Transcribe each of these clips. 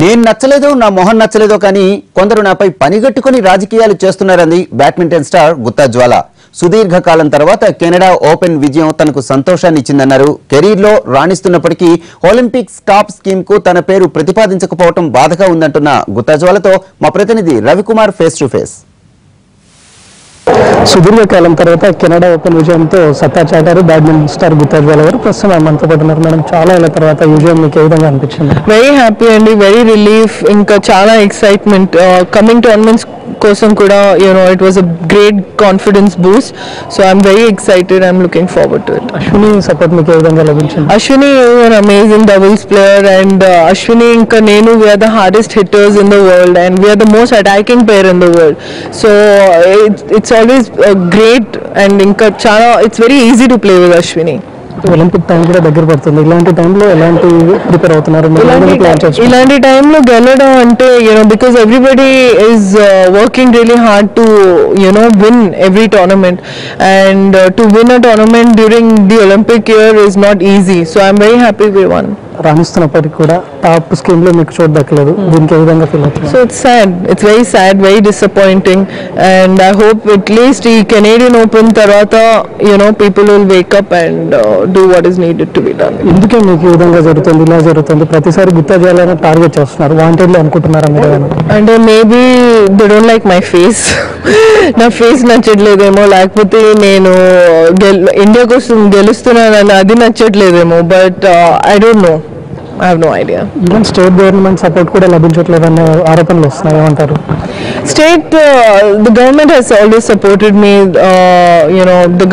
నేను నచ్చలేదో నా మొహం నచ్చలేదో కానీ కొందరు నాపై పనిగట్టుకుని రాజకీయాలు చేస్తున్నారని బ్యాడ్మింటన్ స్టార్ గుత్తా జ్వాల సుదీర్ఘకాలం తర్వాత కెనడా ఓపెన్ విజయం తనకు సంతోషాన్ని ఇచ్చిందన్నారు. కెరీర్లో రాణిస్తున్నప్పటికీ ఒలింపిక్స్ టాప్ స్కీమ్ కు తన పేరు ప్రతిపాదించకపోవడం బాధగా ఉందంటున్న గుత్తా జ్వాలతో మా ప్రతినిధి రవికుమార్ ఫేస్ టు ఫేస్. సుదీర్ఘకాలం తర్వాత కెనడా ఓపెన్ విజయంతో సత్తా చాటారు బ్యాడ్మింటన్ స్టార్ గుత్తా జ్వాల గారు. ప్రస్తుతం మనతో పాటు ఉన్నారు. మేడం, చాలా ఏళ్ళ తర్వాత ఈ విజయం మీకు ఏ విధంగా అనిపించింది? వెరీ హ్యాపీ అండి, వెరీ రిలీఫ్, ఇంకా చాలా ఎక్సైట్మెంట్. కమింగ్ టోర్నమెంట్స్ కోసం కూడా it was a great confidence Boost. So I'm very excited, I'm looking forward to it. Ashwini support మీకు ఏ విధంగా లభించింది? Ashwini an amazing doubles player, and Ashwini ఇంకా నేను we are the hardest hitters in the world and we are the most attacking pair in the world. So it's always great and ఇంకా చాలా it's very easy to play with Ashwini. Olympic time కూడా దగ్గర పడుతుంది. ఇలాంటి టైంలో ఎలాంటి prepare అవుతున్నారు? ఇలాంటి టైంలో గెలవడం అంటే because everybody is working really hard to win every tournament, and to win a tournament during the Olympic year is not easy. So I'm very happy we won. రాణిస్తున్నప్పటికీ కూడా టాప్ స్కీమ్ లో మీకు చోటు దక్కలేదు. దీనికి ఏ విధంగా ఫీల్ అవుతుంది? So it's sad, it's very sad, very disappointing, and I hope at least ఈ కెనేడియన్ ఓపెన్ తర్వాత people will wake up and do what is needed to be done. ఎందుకే మీకు ఈ విధంగా జరుగుతుంది, ఇలా జరుగుతుంది? ప్రతిసారి గుత్తా జ్వాలని టార్గెట్ చేస్తున్నారు, వాంటెడ్లీ అనుకుంటున్నారా మీరు? అంటే maybe they don't like my face. నా ఫేస్ నచ్చట్లేదేమో, లేకపోతే నేను ఇండియా కోసం గెలుస్తున్నానని అది నచ్చట్లేదేమో, but I don't know, I have no idea. Even state government support కూడా లభించట్లేదనే ఆరోపణలు వస్తున్నాయి, ఏమంటారు? The government has always supported me. The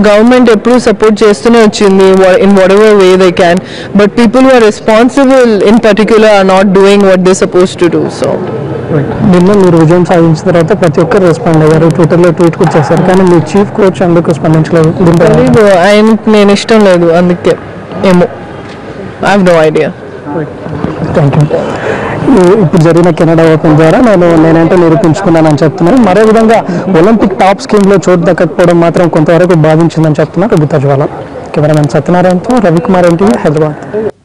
government ఎప్పుడు సపోర్ట్ చేస్తూనే వచ్చింది in whatever way they can, but people who are responsible in particular are not doing what they're supposed to do. So నిన్న మీరు విజయం సాధించిన తర్వాత ప్రతి ఒక్కరు రెస్పాండ్ అయ్యారు, ట్విట్టర్లో ట్వీట్ కూడా చేశారు, కానీ మీ చీఫ్ కోచ్ అందుకు స్పందించలేదు. ఆయనకు నేను ఇష్టం లేదు, అందుకే ఏమో, I have no idea. Thank you. ఇప్పుడు జరిగిన కెనడా ఓపెన్ ద్వారా నేనంటే నిరూపించుకున్నానని చెప్తున్నారు. మరో విధంగా ఒలింపిక్ టాప్ స్కీమ్లో చోటు దక్కకపోవడం మాత్రం కొంతవరకు బాధించిందని చెప్తున్నారు గుత్తా జ్వాల. కెమెరామెన్ సత్యనారాయణతో రవికుమార్, ఎన్టీవీ, హైదరాబాద్.